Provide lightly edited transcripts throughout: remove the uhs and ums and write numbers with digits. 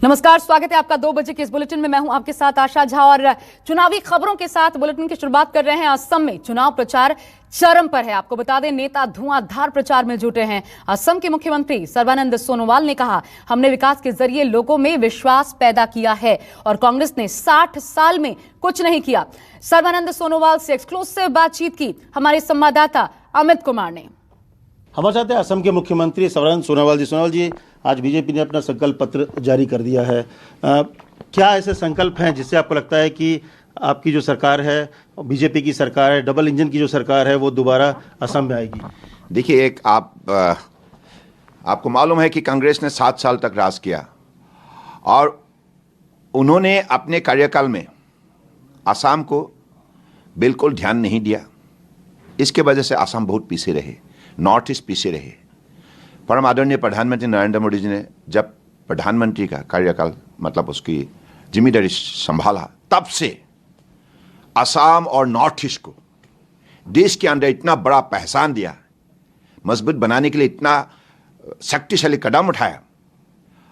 नमस्कार, स्वागत है आपका 2 बजे के इस बुलेटिन में। मैं हूं आपके साथ आशा झा और चुनावी खबरों के साथ बुलेटिन की शुरुआत कर रहे हैं। असम में चुनाव प्रचार चरम पर है। आपको बता दें, नेता धुआंधार प्रचार में जुटे हैं। असम के मुख्यमंत्री सर्बानंद सोनोवाल ने कहा, हमने विकास के जरिए लोगों में विश्वास पैदा किया है और कांग्रेस ने 60 साल में कुछ नहीं किया। सर्बानंद सोनोवाल से एक्सक्लूसिव बातचीत की हमारे संवाददाता अमित कुमार ने। हमारे साथ असम के मुख्यमंत्री सर्बानंद सोनोवाल जी। सोनोवाल जी, आज बीजेपी ने अपना संकल्प पत्र जारी कर दिया है। क्या ऐसे संकल्प हैं जिससे आपको लगता है कि आपकी जो सरकार है, बीजेपी की सरकार है, डबल इंजन की जो सरकार है, वो दोबारा असम में आएगी? देखिए, एक आपको मालूम है कि कांग्रेस ने 7 साल तक राज किया और उन्होंने अपने कार्यकाल में असम को बिल्कुल ध्यान नहीं दिया। इसके वजह से असम बहुत पीछे रहे, नॉर्थ ईस्ट पीछे रहे। परम आदरणीय प्रधानमंत्री नरेंद्र मोदी जी ने जब प्रधानमंत्री का कार्यकाल मतलब उसकी जिम्मेदारी संभाला, तब से असम और नॉर्थ ईस्ट को देश के अंदर इतना बड़ा पहचान दिया, मजबूत बनाने के लिए इतना शक्तिशाली कदम उठाया,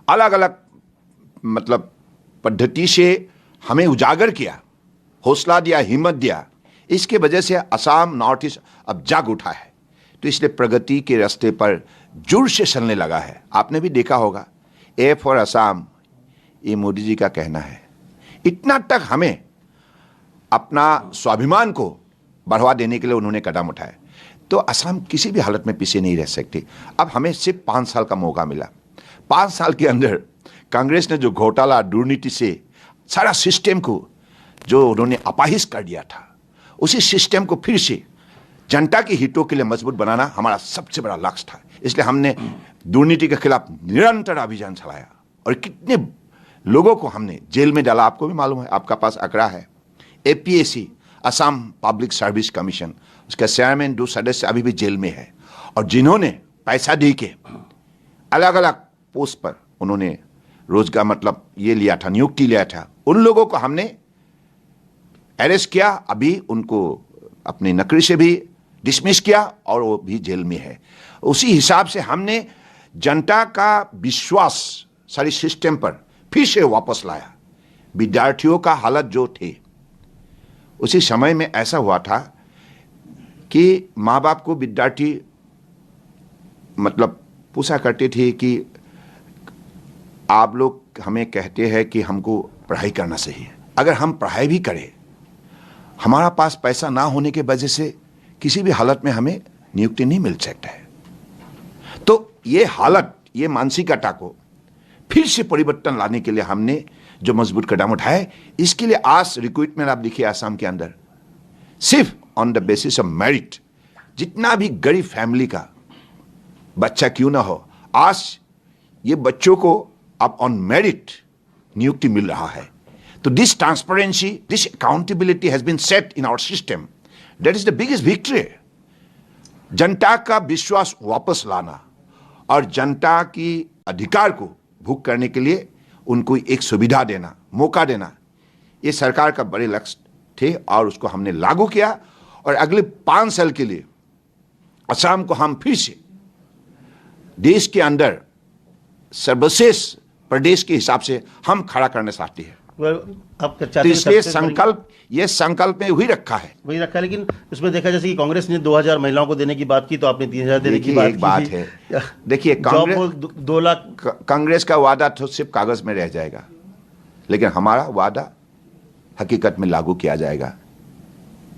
अलग अलग मतलब पद्धति से हमें उजागर किया, हौसला दिया, हिम्मत दिया। इसके वजह से असम नॉर्थ ईस्ट अब जाग उठा है, तो इसलिए प्रगति के रास्ते पर जोर से चलने लगा है। आपने भी देखा होगा, ए फॉर असम, ये मोदी जी का कहना है। इतना तक हमें अपना स्वाभिमान को बढ़ावा देने के लिए उन्होंने कदम उठाए, तो असम किसी भी हालत में पीछे नहीं रह सकती। अब हमें सिर्फ 5 साल का मौका मिला। 5 साल के अंदर कांग्रेस ने जो घोटाला, दुर्नीति से सारा सिस्टम को जो उन्होंने अपाहिज कर दिया था, उसी सिस्टम को फिर से जनता के हितों के लिए मजबूत बनाना हमारा सबसे बड़ा लक्ष्य था। इसलिए हमने दुर्नीति के खिलाफ निरंतर अभियान चलाया और कितने लोगों को हमने जेल में डाला, आपको भी मालूम है, आपका पास आंकड़ा है। APSC, Assam public service commission, उसका चेयरमैन 2 सदस्य अभी भी जेल में है, और जिन्होंने पैसा दे के अलग अलग पोस्ट पर उन्होंने रोजगार मतलब ये लिया था, नियुक्ति लिया था, उन लोगों को हमने अरेस्ट किया। अभी उनको अपनी नौकरी से भी डिसमिस किया और वो भी जेल में है। उसी हिसाब से हमने जनता का विश्वास सारी सिस्टम पर फिर से वापस लाया। विद्यार्थियों का हालत जो थे, उसी समय में ऐसा हुआ था कि माँ बाप को विद्यार्थी मतलब पूछा करते थे कि आप लोग हमें कहते हैं कि हमको पढ़ाई करना चाहिए, अगर हम पढ़ाई भी करें, हमारा पास पैसा ना होने के वजह से किसी भी हालत में हमें नियुक्ति नहीं मिल सकता है। तो ये हालत, ये मानसिकता को फिर से परिवर्तन लाने के लिए हमने जो मजबूत कदम उठाए, इसके लिए आज रिक्रूटमेंट आप देखिए असम के अंदर सिर्फ on the basis of merit, जितना भी गरीब फैमिली का बच्चा क्यों ना हो, आज ये बच्चों को अब ऑन मेरिट नियुक्ति मिल रहा है। So this transparency, this accountability has been set in our system. That is the biggest victory. जनता का विश्वास वापस लाना और जनता की अधिकार को भोग करने के लिए उनको एक सुविधा देना, मौका देना, ये सरकार का बड़े लक्ष्य थे और उसको हमने लागू किया। और अगले 5 साल के लिए असम को हम फिर से देश के अंदर सर्वश्रेष्ठ प्रदेश के हिसाब से हम खड़ा करना चाहते हैं। तो इसलिए संकल्प, ये संकल्प में वही रखा है। लेकिन उसमें देखा, जैसे कि कांग्रेस ने 2000 महिलाओं को देने की बात की, तो आपने 3000 देने की बात की। बात है, देखिए, कांग्रेस 2 लाख, कांग्रेस का वादा तो सिर्फ कागज में रह जाएगा, लेकिन हमारा वादा हकीकत में लागू किया जाएगा।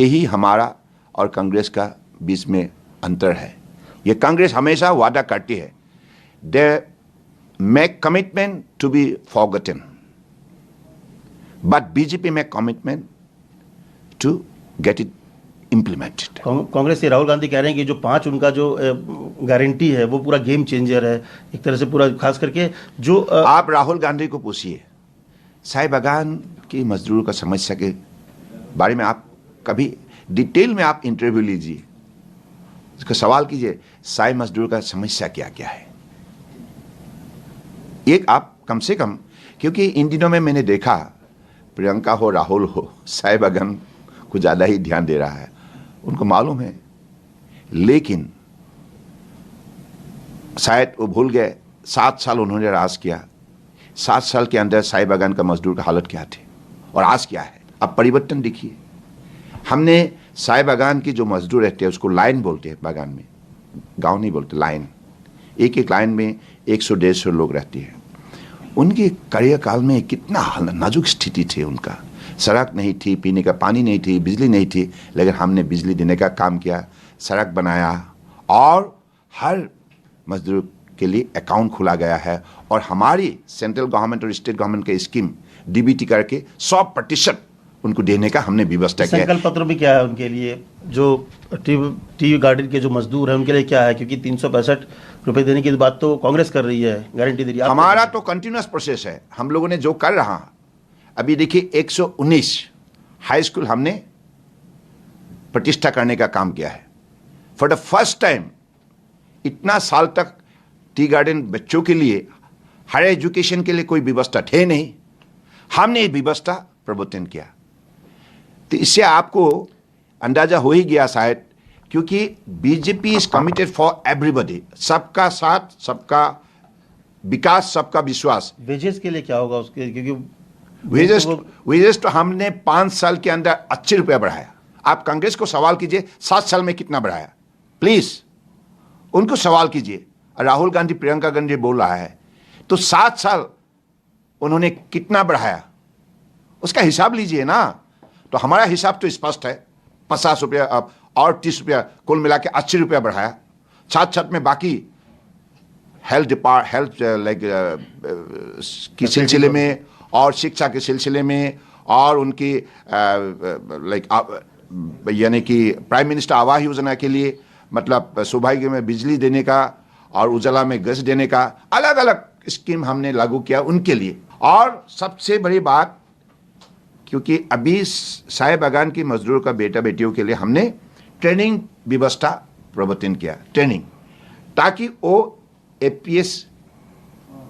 यही हमारा और कांग्रेस का बीच में अंतर है। ये कांग्रेस हमेशा वादा करती है, they make commitment to be forgotten, but BJP में commitment to get it implemented. Congress से राहुल गांधी कह रहे हैं कि जो 5 उनका जो गारंटी है वो पूरा गेम चेंजर है, एक तरह से पूरा, खास करके जो आप राहुल गांधी को पूछिए, चाय बागान की मजदूरों का समस्या के बारे में आप कभी डिटेल में आप इंटरव्यू लीजिए, उसका सवाल कीजिए, चाय मजदूर का समस्या क्या क्या है। एक आप कम से कम, क्योंकि इन दिनों में मैंने देखा प्रियंका हो, राहुल हो, चाय बागान को ज़्यादा ही ध्यान दे रहा है, उनको मालूम है, लेकिन शायद वो भूल गए 7 साल उन्होंने राज किया, 7 साल के अंदर साय बागान का मजदूर का हालत क्या थी और आज क्या है। अब परिवर्तन देखिए, हमने साय बागान की जो मजदूर रहते हैं उसको लाइन बोलते हैं, बागान में गांव नहीं बोलते, लाइन। एक एक लाइन में 100-150 लोग रहते हैं। उनके कार्यकाल में कितना नाजुक स्थिति थी उनका, सड़क नहीं थी, पीने का पानी नहीं थी, बिजली नहीं थी, लेकिन हमने बिजली देने का काम किया, सड़क बनाया और हर मजदूर के लिए अकाउंट खुला गया है। और हमारी सेंट्रल गवर्नमेंट और स्टेट गवर्नमेंट के स्कीम डीबीटी करके 100% उनको देने का हमने व्यवस्था किया। संकल्प पत्र भी क्या है उनके लिए, जो टी गार्डन के जो मजदूर हैं उनके लिए क्या है, क्योंकि 365 रुपए देने की बात तो कांग्रेस कर रही है, गारंटी दे रही है। हमारा तो कंटिन्यूअस प्रोसेस है। हम लोगों ने जो कर रहा, अभी देखिए 119 हाई स्कूल हमने प्रतिष्ठा करने का काम किया है। फॉर द फर्स्ट टाइम इतना साल तक टी गार्डन बच्चों के लिए हायर एजुकेशन के लिए कोई व्यवस्था थे नहीं, हमने ये व्यवस्था प्रवर्तन किया। तो इससे आपको अंदाजा हो ही गया शायद, क्योंकि BJP is committed for everybody, सबका साथ, सबका विकास, सबका विश्वास। वेजेस के लिए क्या होगा उसके, क्योंकि वेजेस तो हमने 5 साल के अंदर 80 रुपया बढ़ाया। आप कांग्रेस को सवाल कीजिए 7 साल में कितना बढ़ाया, प्लीज उनको सवाल कीजिए। राहुल गांधी, प्रियंका गांधी बोल रहा है, तो 7 साल उन्होंने कितना बढ़ाया उसका हिसाब लीजिए ना। तो हमारा हिसाब तो स्पष्ट है, 50 रुपया और 30 रुपया, कुल मिला के 80 रुपया बढ़ाया। साथ साथ में बाकी हेल्थ की सिलसिले में और शिक्षा के सिलसिले में और उनकी यानी कि प्राइम मिनिस्टर आवास योजना के लिए, मतलब सौभाग्य में बिजली देने का और उजाला में गैस देने का अलग अलग स्कीम हमने लागू किया उनके लिए। और सबसे बड़ी बात, क्योंकि अभी साय बागान की मजदूरों का बेटा बेटियों के लिए हमने ट्रेनिंग व्यवस्था प्रवर्तन किया, ट्रेनिंग, ताकि वो एपीएस,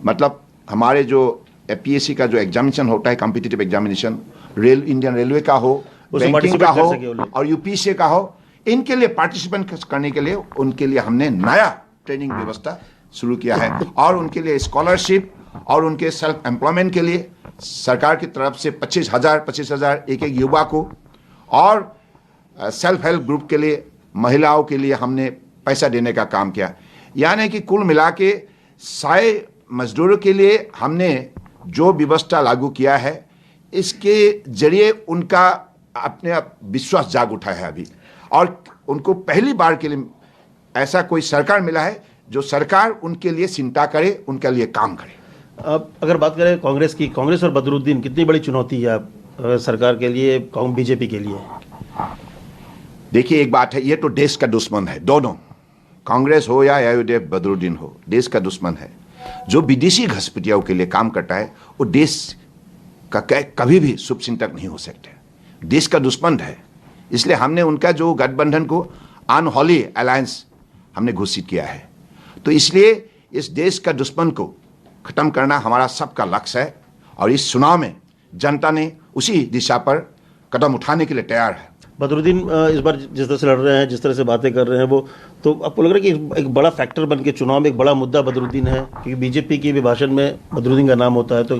मतलब हमारे जो एपीएससी का जो एग्जामिनेशन होता है, कॉम्पिटिटिव एग्जामिनेशन, इंडियन रेलवे का हो, बैंकिंग का हो और यूपीएससी का हो, इनके लिए पार्टिसिपेंट करने के लिए उनके लिए हमने नया ट्रेनिंग व्यवस्था शुरू किया है। और उनके लिए स्कॉलरशिप और उनके सेल्फ एम्प्लॉयमेंट के लिए सरकार की तरफ से 25,000 एक एक युवा को, और सेल्फ हेल्प ग्रुप के लिए, महिलाओं के लिए हमने पैसा देने का काम किया। यानी कि कुल मिला के साय मजदूरों के लिए हमने जो व्यवस्था लागू किया है, इसके जरिए उनका अपने आप विश्वास जाग उठा है अभी। और उनको पहली बार के लिए ऐसा कोई सरकार मिला है जो सरकार उनके लिए चिंता करे, उनके लिए काम करे। अब अगर बात करें कांग्रेस की, कांग्रेस और बदरुद्दीन कितनी बड़ी चुनौती है सरकार के लिए, बीजेपी के लिए? देखिए एक बात है, ये तो देश का दुश्मन है, दोनों, कांग्रेस हो या अयोध्या बदरुद्दीन हो, देश का दुश्मन है। जो विदेशी घुसपैठियों के लिए काम करता है वो देश का कभी भी शुभ चिंतक नहीं हो सकते, देश का दुश्मन है। इसलिए हमने उनका जो गठबंधन को अनहोली अलायंस हमने घोषित किया है। तो इसलिए इस देश का दुश्मन को खत्म करना हमारा सबका लक्ष्य है, और इस चुनाव में जनता ने उसी दिशा पर कदम उठाने के लिए तैयार है। बदरुद्दीन इस बार जिस तरह से लड़ रहे हैं, जिस तरह से बातें कर रहे हैं, वो तो आपको लग रहा है कि एक बड़ा फैक्टर बन के चुनाव में एक बड़ा मुद्दा बदरुद्दीन है, क्योंकि बीजेपी के भी भाषण में बदरुद्दीन का नाम होता है? तो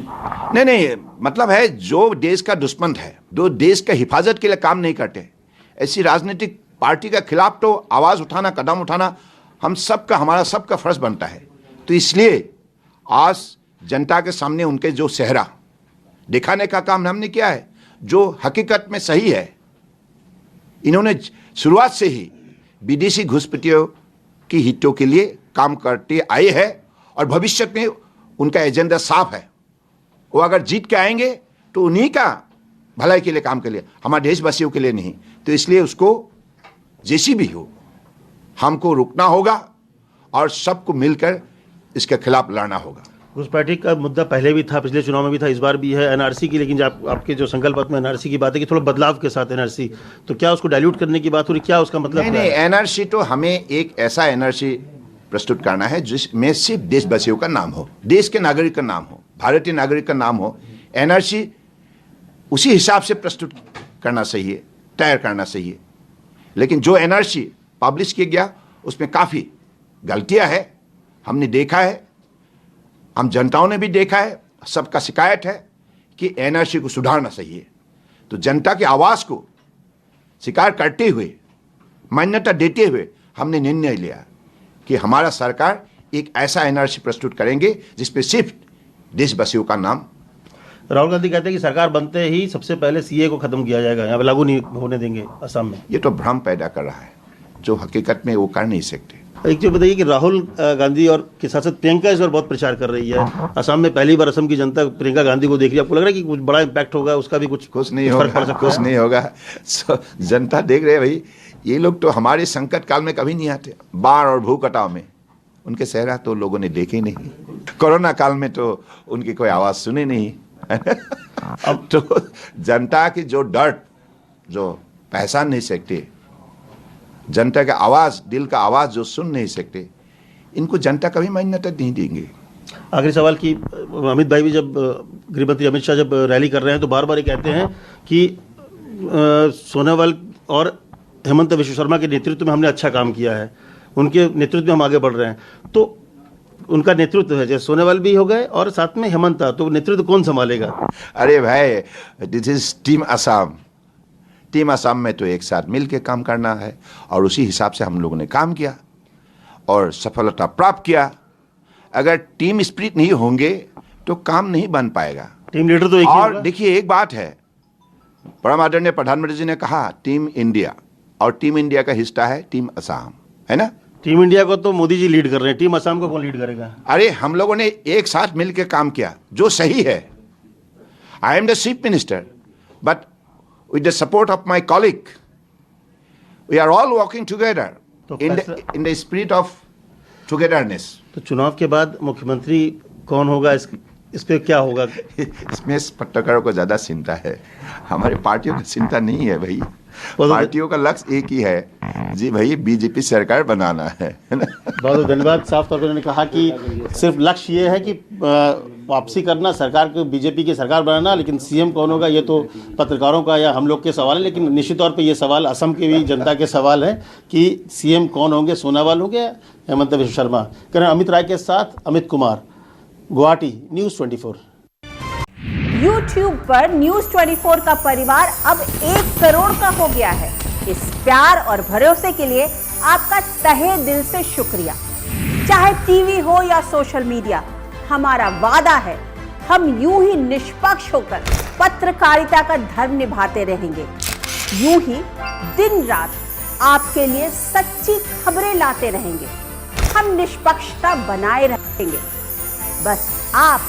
नहीं, मतलब है जो देश का दुश्मन है, जो देश के हिफाजत के लिए काम नहीं करते, ऐसी राजनीतिक पार्टी के खिलाफ तो आवाज उठाना, कदम उठाना हमारा सबका फर्ज बनता है। तो इसलिए आज जनता के सामने उनके जो चेहरा दिखाने का काम हमने किया है, जो हकीकत में सही है। इन्होंने शुरुआत से ही विदेशी घुसपैठियों की हितों के लिए काम करते आए हैं, और भविष्य में उनका एजेंडा साफ है। वो अगर जीत के आएंगे तो उन्हीं का भलाई के लिए काम के लिए, हमारे देशवासियों के लिए नहीं। तो इसलिए उसको जैसी भी हो हमको रुकना होगा और सबको मिलकर इसके खिलाफ लड़ना होगा। घुसपैठी का मुद्दा पहले भी था, पिछले चुनाव में भी था, इस बार भी है एनआरसी की। लेकिन जब आपके जो संकल्प पत्र में एनआरसी की बात है कि थोड़ा बदलाव के साथ एनआरसी, तो क्या उसको डाइल्यूट करने की बात हो रही, क्या उसका मतलब? नहीं, एनआरसी तो हमें एक ऐसा एनआरसी प्रस्तुत करना है जिसमें सिर्फ देशवासियों का नाम हो, देश के नागरिक का नाम हो, भारतीय नागरिक का नाम हो। एनआरसी उसी हिसाब से प्रस्तुत करना चाहिए, तैयार करना चाहिए। लेकिन जो एनआरसी पब्लिश किया गया उसमें काफ़ी गलतियां हैं, हमने देखा है, हम जनताओं ने भी देखा है, सबका शिकायत है कि एनआरसी को सुधारना चाहिए। तो जनता की आवाज को स्वीकार करते हुए, मान्यता देते हुए हमने निर्णय लिया कि हमारा सरकार एक ऐसा एनआरसी प्रस्तुत करेंगे जिसपे सिर्फ देशवासियों का नाम। राहुल गांधी कहते हैं कि सरकार बनते ही सबसे पहले सीए को खत्म किया जाएगा, यहाँ पे लागू नहीं होने देंगे असम में। ये तो भ्रम पैदा कर रहा है, जो हकीकत में वो कर नहीं सकते। एक चीज बताइए कि राहुल गांधी और के साथ साथ प्रियंका इस बार बहुत प्रचार कर रही है। असम में पहली बार असम की जनता प्रियंका गांधी को देख रही है। आपको लग रहा है कि कुछ बड़ा इम्पैक्ट होगा, उसका भी कुछ नहीं फर्क पड़ होगा, सकता कुछ है? नहीं होगा। जनता देख रहे भाई, ये लोग तो हमारे संकट काल में कभी नहीं आते। बाढ़ और भू कटाव में उनके चेहरा तो लोगों ने देखे नहीं। कोरोना काल में तो उनकी कोई आवाज सुने नहीं। अब तो जनता की जो डर, जो पहचान नहीं सकते, जनता का आवाज, दिल का आवाज जो सुन नहीं सकते, इनको जनता कभी मान्यता नहीं देंगे। आखिरी सवाल कि अमित भाई भी जब गृहमंत्री अमित शाह जब रैली कर रहे हैं तो बार बार ये कहते हैं कि सोनोवाल और हेमंत विश्व शर्मा के नेतृत्व में हमने अच्छा काम किया है, उनके नेतृत्व में हम आगे बढ़ रहे हैं। तो उनका नेतृत्व है, जैसे सोनोवाल भी हो गए और साथ में हेमंत, तो नेतृत्व कौन संभालेगा? अरे भाई, this is team Assam. Team Assam में तो एक साथ मिल के काम करना है और उसी हिसाब से हम लोगों ने काम किया और सफलता प्राप्त किया। अगर टीम स्पिरिट नहीं होंगे तो काम नहीं बन पाएगा। टीम लीडर तो एक ही और होगा। देखिए, एक बात है, परम आदरणीय प्रधानमंत्री जी ने कहा टीम इंडिया, और टीम इंडिया का हिस्सा है टीम असम, है ना? टीम इंडिया को तो मोदी जी लीड कर रहे हैं, टीम असम को कौन लीड करेगा? अरे हम लोगों ने एक साथ मिलकर काम किया जो सही है। I am the chief minister, but with the support of my colleague, we are all working together तो in the spirit of togetherness. तो चुनाव के बाद मुख्यमंत्री कौन होगा, इस पे क्या होगा? इसमें पत्रकारों को ज्यादा चिंता है, हमारे पार्टियों की चिंता नहीं है भाई। तो पार्टियों का लक्ष्य एक ही है जी भाई, बीजेपी सरकार बनाना है ना? बहुत बहुत धन्यवाद। साफ तौर पर उन्होंने कहा कि सिर्फ लक्ष्य ये है कि वापसी करना, सरकार को बीजेपी की सरकार बनाना, लेकिन सीएम कौन होगा ये तो पत्रकारों का या हम लोग के सवाल है। लेकिन निश्चित तौर पे ये सवाल असम की भी जनता के सवाल है कि सीएम कौन होंगे, सोनोवाल होंगे या हेमंत विश्व शर्मा। करें अमित राय के साथ अमित कुमार, गुवाहाटी, न्यूज़ 24। YouTube पर न्यूज 24 का परिवार अब 1 करोड़ का हो गया है। इस प्यार और भरोसे के लिए आपका तहे दिल से शुक्रिया। चाहे टीवी हो या सोशल मीडिया, हमारा वादा है हम यूं ही निष्पक्ष होकर पत्रकारिता का धर्म निभाते रहेंगे। यूं ही दिन रात आपके लिए सच्ची खबरें लाते रहेंगे। हम निष्पक्षता बनाए रखेंगे। बस आप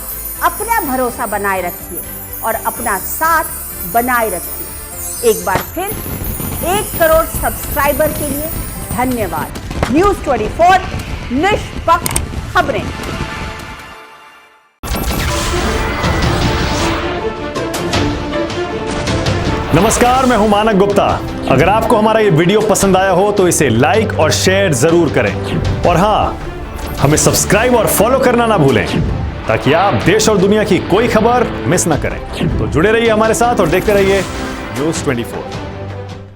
अपना भरोसा बनाए रखिए और अपना साथ बनाए रखिए। एक बार फिर 1 करोड़ सब्सक्राइबर के लिए धन्यवाद। न्यूज़ 24, निष्पक्ष खबरें। नमस्कार, मैं हूं मानक गुप्ता। अगर आपको हमारा ये वीडियो पसंद आया हो तो इसे लाइक और शेयर जरूर करें, और हां, हमें सब्सक्राइब और फॉलो करना ना भूलें ताकि आप देश और दुनिया की कोई खबर मिस ना करें। तो जुड़े रहिए हमारे साथ और देखते रहिए न्यूज़ 24।